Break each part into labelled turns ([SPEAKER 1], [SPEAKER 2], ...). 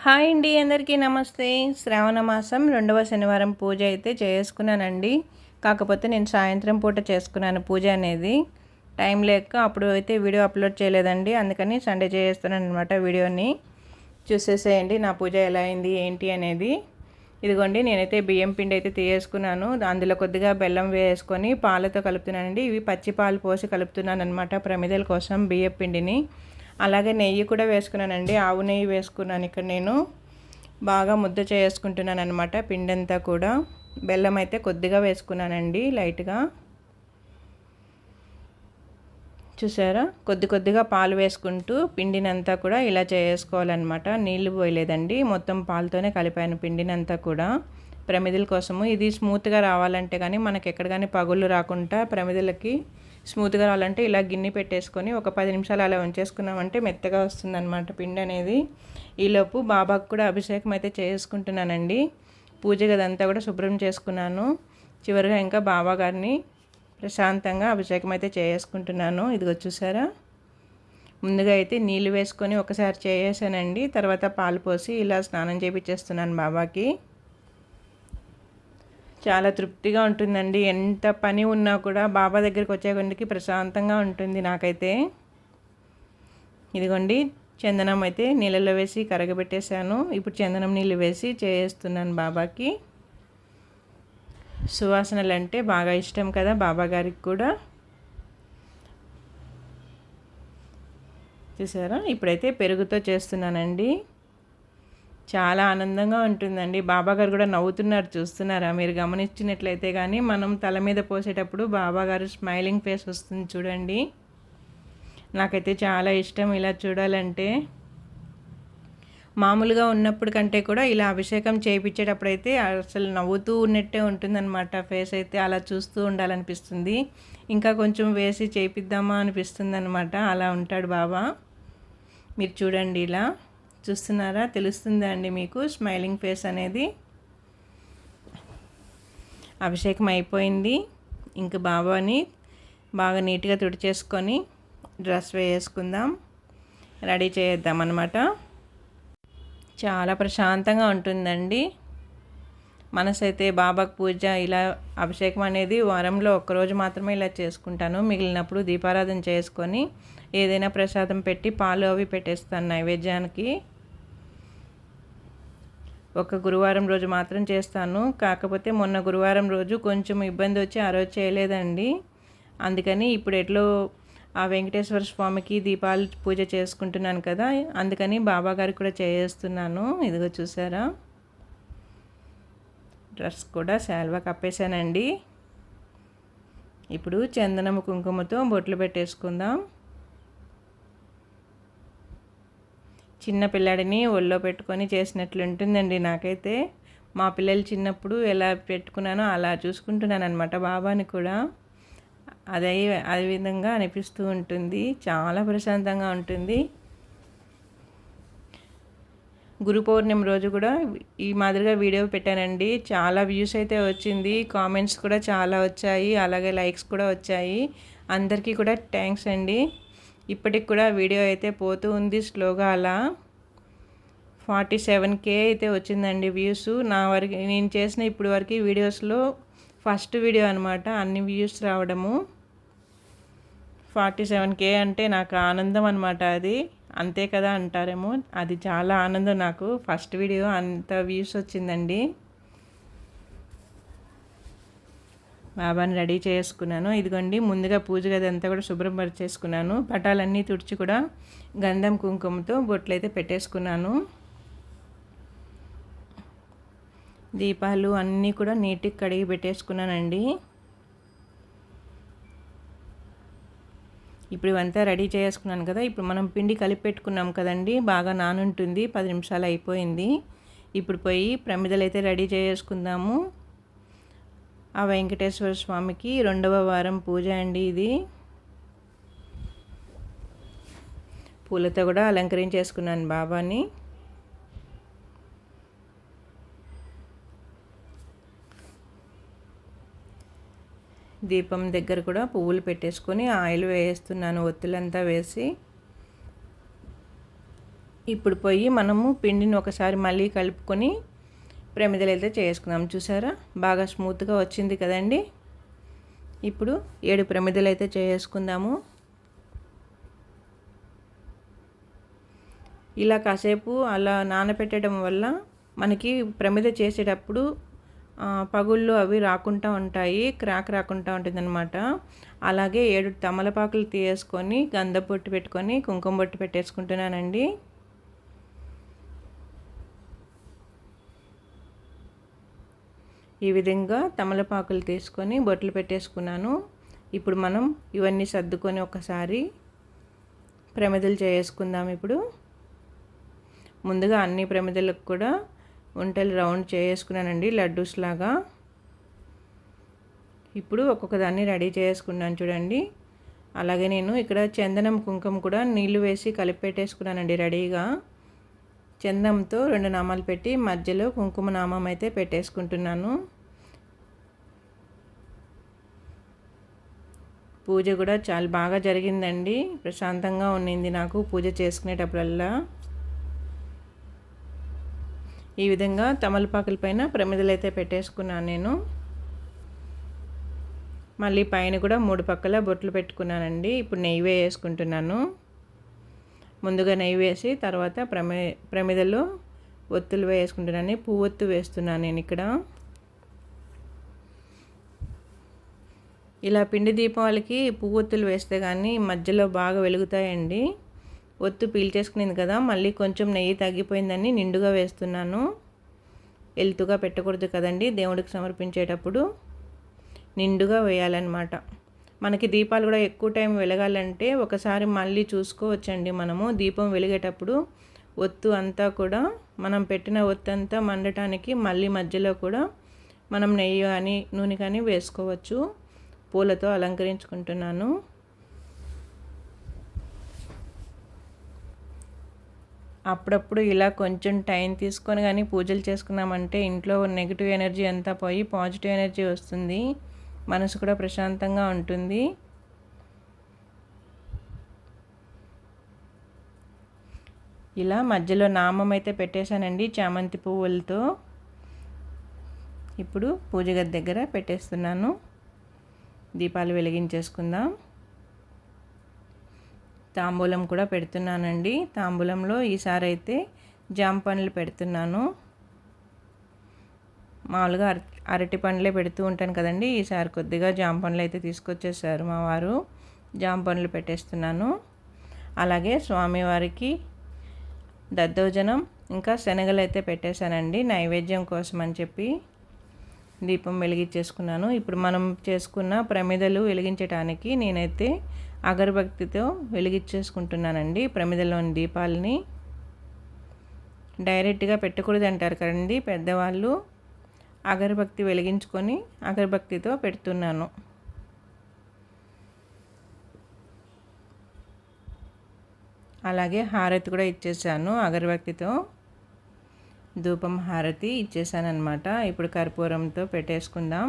[SPEAKER 1] Hi అండి, అందరికీ నమస్తే. శ్రావణ మాసం 2వ శనివారం పూజ అయితే చేసుకున్నానండి. కాకపోతే నేను సాయంత్రం పూట చేసుకున్నాను పూజ అనేది. టైం లేక అప్పుడు అయితే వీడియో అప్లోడ్ చేయలేదండి. అందుకని సండే చేస్తున్నాను అనమాట. వీడియోని చూసేసేయండి నా పూజ ఎలా అయింది ఏంటి అనేది. ఇదిగోండి, నేనైతే బియ్యం పిండి అయితే తీసేసుకున్నాను. అందులో కొద్దిగా బెల్లం వేసుకొని పాలతో కలుపుతున్నానండి. ఇవి పచ్చి పాలు పోసి కలుపుతున్నాను అనమాట ప్రమిదల కోసం బియ్యం పిండిని. అలాగే నెయ్యి కూడా వేసుకున్నానండి. ఆవు నెయ్యి వేసుకున్నాను. ఇక్కడ నేను బాగా ముద్ద చేసుకుంటున్నాను అనమాట పిండి అంతా కూడా. బెల్లం అయితే కొద్దిగా వేసుకున్నానండి, లైట్గా. చూసారా, కొద్ది కొద్దిగా పాలు వేసుకుంటూ పిండినంతా కూడా ఇలా చేసుకోవాలన్నమాట. నీళ్లు పోయలేదండి, మొత్తం పాలతోనే కలిపాను పిండినంతా కూడా ప్రమిదల కోసము. ఇది స్మూత్గా రావాలంటే కానీ మనకి ఎక్కడ కానీ పగుళ్ళు రాకుండా ప్రమిదలకి స్మూత్గా రావాలంటే ఇలా గిన్నె పెట్టేసుకొని ఒక 10 నిమిషాలు అలా ఉంచేసుకున్నామంటే మెత్తగా వస్తుందన్నమాట పిండి అనేది. ఈలోపు బాబాకు కూడా అభిషేకం అయితే చేసుకుంటున్నానండి. పూజ గదంతా కూడా శుభ్రం చేసుకున్నాను. చివరిగా ఇంకా బాబా గారిని ప్రశాంతంగా అభిషేకం అయితే చేసుకుంటున్నాను. ఇదిగో చూసారా, ముందుగా అయితే నీళ్ళు వేసుకొని ఒకసారి చేసానండి. తర్వాత పాలు పోసి ఇలా స్నానం చేయించేస్తున్నాను బాబాకి. చాలా తృప్తిగా ఉంటుందండి. ఎంత పని ఉన్నా కూడా బాబా దగ్గరికి వచ్చేకొండికి ప్రశాంతంగా ఉంటుంది నాకైతే. ఇదిగోండి, చందనం అయితే నీళ్ళలో వేసి కరగబెట్టేశాను. ఇప్పుడు చందనం నీళ్ళు వేసి చేస్తున్నాను బాబాకి. సువాసనలు అంటే బాగా ఇష్టం కదా బాబా గారికి కూడా. చూసారా, ఇప్పుడైతే పెరుగుతో చేస్తున్నానండి. చాలా ఆనందంగా ఉంటుందండి. బాబాగారు కూడా నవ్వుతున్నారు, చూస్తున్నారా మీరు గమనించినట్లయితే. కానీ మనం తల మీద పోసేటప్పుడు బాబాగారు స్మైలింగ్ ఫేస్ వస్తుంది చూడండి. నాకైతే చాలా ఇష్టం ఇలా చూడాలంటే. మామూలుగా ఉన్నప్పుడు కంటే కూడా ఇలా అభిషేకం చేయించేటప్పుడు అయితే అసలు నవ్వుతూ ఉన్నట్టే ఉంటుందన్నమాట ఫేస్ అయితే. అలా చూస్తూ ఉండాలనిపిస్తుంది. ఇంకా కొంచెం వేసి చేయిద్దామా అనిపిస్తుంది అనమాట. అలా ఉంటాడు బాబా. మీరు చూడండి, ఇలా చూస్తున్నారా, తెలుస్తుందా అండి మీకు స్మైలింగ్ ఫేస్ అనేది. అభిషేకం అయిపోయింది. ఇంక బాబాని బాగా నీట్గా తుడిచేసుకొని డ్రెస్ వేసుకుందాం, రెడీ చేద్దాం అన్నమాట. చాలా ప్రశాంతంగా ఉంటుందండి మనసు అయితే. బాబాకు పూజ ఇలా అభిషేకం అనేది వారంలో ఒక్కరోజు మాత్రమే ఇలా చేసుకుంటాను. మిగిలినప్పుడు దీపారాధన చేసుకొని ఏదైనా ప్రసాదం పెట్టి పాలు అవి పెట్టేస్తాను నైవేద్యానికి. ఒక గురువారం రోజు మాత్రం చేస్తాను. కాకపోతే మొన్న గురువారం రోజు కొంచెం ఇబ్బంది వచ్చి ఆ రోజు చేయలేదండి. అందుకని ఇప్పుడు ఎట్లో ఆ వెంకటేశ్వర స్వామికి దీపాలు పూజ చేసుకుంటున్నాను కదా, అందుకని బాబా గారికి కూడా చేస్తున్నాను. ఇదిగో చూసారా, డ్రెస్ కూడా శాల్వా కప్పేశానండి. ఇప్పుడు చందనము కుంకుమతో బొట్లు పెట్టేసుకుందాం. చిన్న పిల్లాడిని ఒళ్ళో పెట్టుకొని చేసినట్లు ఉంటుందండి నాకైతే. మా పిల్లలు చిన్నప్పుడు ఎలా పెట్టుకున్నానో అలా చూసుకుంటున్నాను అనమాట బాబాని కూడా. అదే విధంగా అనిపిస్తూ ఉంటుంది. చాలా ప్రశాంతంగా ఉంటుంది. గురు పౌర్ణమి రోజు కూడా ఈ మాదిరిగా వీడియో పెట్టానండి. చాలా వ్యూస్ అయితే వచ్చింది, కామెంట్స్ కూడా చాలా వచ్చాయి, అలాగే లైక్స్ కూడా వచ్చాయి. అందరికీ కూడా థ్యాంక్స్ అండి. ఇప్పటికి కూడా వీడియో అయితే పోతూ ఉంది స్లోగా. అలా 47K అయితే వచ్చిందండి వ్యూస్. నా వరకు నేను చేసిన ఇప్పుడు వరకు వీడియోస్లో ఫస్ట్ వీడియో అనమాట అన్ని వ్యూస్ రావడము. 47K అంటే నాకు ఆనందం అనమాట. అది అంతే కదా అంటారేమో, అది చాలా ఆనందం నాకు. ఫస్ట్ వీడియో అంత వ్యూస్ వచ్చిందండి. బాబాని రెడీ చేసుకున్నాను. ఇదిగోండి, ముందుగా పూజ గది అంతా కూడా శుభ్రపరిచేసుకున్నాను. పటాలన్నీ తుడిచి కూడా గంధం కుంకుమతో బొట్లయితే పెట్టేసుకున్నాను. దీపాలు అన్నీ కూడా నీట్గా కడిగి పెట్టేసుకున్నానండి. ఇప్పుడు ఇవంతా రెడీ చేసుకున్నాను కదా. ఇప్పుడు మనం పిండి కలిపి పెట్టుకున్నాం కదండి, బాగా నానుంటుంది. 10 నిమిషాలు అయిపోయింది. ఇప్పుడు పోయి ప్రమిదలు అయితే రెడీ చేసుకుందాము. ఆ వెంకటేశ్వర స్వామికి 2వ వారం పూజ అండి ఇది. పూలతో కూడా అలంకరించేసుకున్నాను బాబాని. దీపం దగ్గర కూడా పువ్వులు పెట్టేసుకొని ఆయిల్ వేస్తున్నాను, ఒత్తులంతా వేసి. ఇప్పుడు పోయి మనము పిండిని ఒకసారి మళ్ళీ కలుపుకొని ప్రమిదలు అయితే చేసుకుందాం. చూసారా బాగా స్మూత్గా వచ్చింది కదండి. ఇప్పుడు 7 ప్రమిదలు అయితే చేసుకుందాము. ఇలా కాసేపు అలా నానబెట్టడం వల్ల మనకి ప్రమిద చేసేటప్పుడు పగుళ్ళు అవి రాకుండా ఉంటాయి, క్రాక్ రాకుండా ఉంటుందన్నమాట. అలాగే 7 తమలపాకులు తీసుకొని గంధ బొట్టు పెట్టుకొని కుంకుమ బొట్టు పెట్టేసుకుంటున్నానండి. ఈ విధంగా తమలపాకులు తీసుకొని బొట్లు పెట్టేసుకున్నాను. ఇప్పుడు మనం ఇవన్నీ సర్దుకొని ఒకసారి ప్రమిదలు చేసుకుందాం. ఇప్పుడు ముందుగా అన్ని ప్రమిదలకు కూడా ఉంటలు రౌండ్ చేసుకున్నానండి, లడ్డూస్ లాగా. ఇప్పుడు ఒక్కొక్క దాన్ని రెడీ చేసుకున్నాను చూడండి. అలాగే నేను ఇక్కడ చందనం కుంకుమ కూడా నీళ్లు వేసి కలిపి పెట్టేసుకున్నానండి రెడీగా. చందంతో 2 నామాలు పెట్టి మధ్యలో కుంకుమ నామం అయితే పెట్టేసుకుంటున్నాను. పూజ కూడా చాలా బాగా జరిగిందండి, ప్రశాంతంగా ఉన్నింది నాకు పూజ చేసుకునేటప్పుడల్లా. ఈ విధంగా తమలపాకుల పైన ప్రమిదలు అయితే పెట్టేసుకున్నాను నేను. మళ్ళీ పైన కూడా 3 పక్కల బొట్లు పెట్టుకున్నానండి. ఇప్పుడు నెయ్యి వేసుకుంటున్నాను. ముందుగా నెయ్యి వేసి తర్వాత ప్రమిదలో ఒత్తులు వేసుకుంటున్నాను. పువ్వొత్తు వేస్తున్నాను నేను ఇక్కడ. ఇలా పిండి దీపావళికి పువ్వొత్తులు వేస్తే కానీ మధ్యలో బాగా వెలుగుతాయండి. ఒత్తు పీల్చేసుకునేది కదా, మళ్ళీ కొంచెం నెయ్యి తగ్గిపోయిందని నిండుగా వేస్తున్నాను. ఎలుతుగా పెట్టకూడదు కదండి, దేవుడికి సమర్పించేటప్పుడు నిండుగా వేయాలన్నమాట. మనకి దీపాలు కూడా ఎక్కువ టైం వెలగాలంటే ఒకసారి మళ్ళీ చూసుకోవచ్చండి. మనము దీపం వెలిగేటప్పుడు ఒత్తు అంతా కూడా మనం పెట్టిన ఒత్తు అంతా మండటానికి మళ్ళీ మధ్యలో కూడా మనం నెయ్యి కానీ నూనె కానీ వేసుకోవచ్చు. పూలతో అలంకరించుకుంటున్నాను. అప్పుడప్పుడు ఇలా కొంచెం టైం తీసుకొని కానీ పూజలు చేసుకున్నామంటే ఇంట్లో నెగిటివ్ ఎనర్జీ అంతా పోయి పాజిటివ్ ఎనర్జీ వస్తుంది, మనసు కూడా ప్రశాంతంగా ఉంటుంది. ఇలా మధ్యలో నామం అయితే పెట్టేశానండి చామంతి పువ్వులతో. ఇప్పుడు పూజ గది దగ్గర పెట్టేస్తున్నాను. దీపాలు వెలిగించేసుకుందాం. తాంబూలం కూడా పెడుతున్నానండి. తాంబూలంలో ఈసారి అయితే జామ పండ్లు పెడుతున్నాను. మామూలుగా అరటి పండ్లే పెడుతూ ఉంటాను కదండి, ఈసారి కొద్దిగా జామ పండ్లు అయితే తీసుకొచ్చేసారు మా వారు. జామ పండ్లు పెట్టేస్తున్నాను. అలాగే స్వామివారికి దద్దోజనం ఇంకా శనగలు అయితే పెట్టేశానండి నైవేద్యం కోసం అని చెప్పి. దీపం వెలిగించేసుకున్నాను. ఇప్పుడు మనం చేసుకున్న ప్రమిదలు వెలిగించడానికి నేనైతే అగరబత్తితో వెలిగించేసుకుంటున్నానండి ప్రమిదలోని దీపాలని. డైరెక్ట్గా పెట్టకూడదు అంటారు కదండి పెద్దవాళ్ళు. అగరబత్తి వెలిగించుకొని అగరబత్తితో పెడుతున్నాను. అలాగే హారతి కూడా ఇచ్చేసాను అగరబత్తితో. ధూపం హారతి ఇచ్చేసాను అనమాట. ఇప్పుడు కర్పూరంతో పెట్టేసుకుందాం.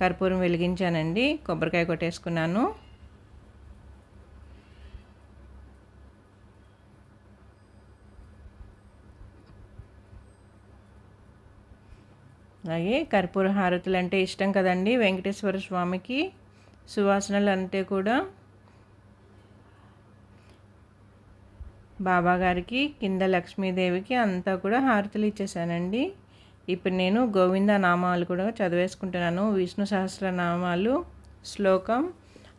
[SPEAKER 1] కర్పూరం వెలిగించానండి, కొబ్బరికాయ కొట్టేసుకున్నాను. అలాగే కర్పూర హారతులు అంటే ఇష్టం కదండి వెంకటేశ్వర స్వామికి. సువాసనలు అంటే కూడా బాబా గారికి, కింద లక్ష్మీదేవికి అంతా కూడా హారతులు ఇచ్చేసానండి. ఇప్పుడు నేను గోవింద నామాలు కూడా చదివేసుకుంటున్నాను. విష్ణు సహస్రనామాలు శ్లోకం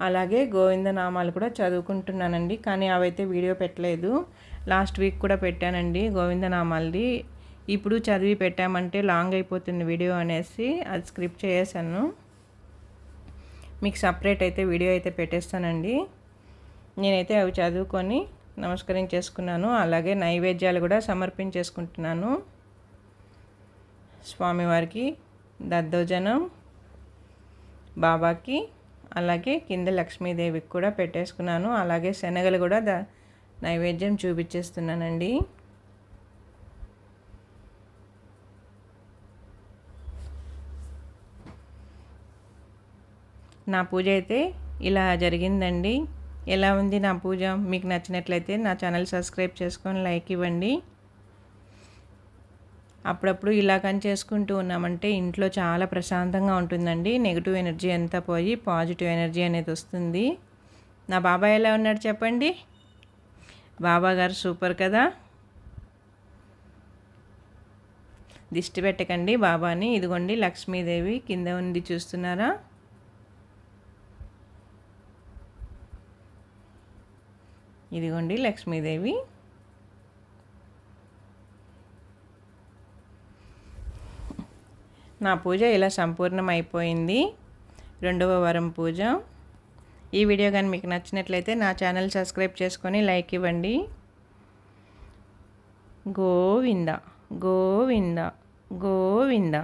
[SPEAKER 1] అలాగే గోవింద నామాలు కూడా చదువుకుంటున్నానండి. కానీ అవైతే వీడియో పెట్టలేదు. లాస్ట్ వీక్ కూడా పెట్టానండి గోవింద నామాలది. ఇప్పుడు చదివి పెట్టామంటే లాంగ్ అయిపోతుంది వీడియో అనేసి అది స్క్రిప్ట్ చేసాను. మీకు సపరేట్ అయితే వీడియో అయితే పెట్టేస్తానండి. నేనైతే అవి చదువుకొని నమస్కరించేసుకున్నాను. అలాగే నైవేద్యాలు కూడా సమర్పించేసుకుంటున్నాను స్వామివారికి. దద్దోజనం బాబాకి, అలాగే కింద లక్ష్మీదేవికి కూడా పెట్టేసుకున్నాను. అలాగే శనగలు కూడా నైవేద్యం చూపించేస్తున్నానండి. నా పూజ అయితే ఇలా జరిగిందండి. ఎలా ఉంది నా పూజ? మీకు నచ్చినట్లయితే నా ఛానల్ సబ్స్క్రైబ్ చేసుకొని లైక్ ఇవ్వండి. అప్పుడప్పుడు ఇలా కానీ చేసుకుంటూ ఉన్నామంటే ఇంట్లో చాలా ప్రశాంతంగా ఉంటుందండి. నెగిటివ్ ఎనర్జీ అంతా పోయి పాజిటివ్ ఎనర్జీ అనేది వస్తుంది. నా బాబాయ్ ఎలా ఉన్నాడు చెప్పండి? బాబా గారు సూపర్ కదా. దిష్టి పెట్టకండి బాబాని. ఇదిగోండి లక్ష్మీదేవి కింద ఉంది చూస్తున్నారా? ఇదిగోండి లక్ష్మీదేవి. నా పూజ ఇలా సంపూర్ణం అయిపోయింది. రెండవ వారం పూజ. ఈ వీడియో కానీ మీకు నచ్చినట్లయితే నా ఛానల్ సబ్స్క్రైబ్ చేసుకొని లైక్ ఇవ్వండి. గోవింద గోవింద గోవింద.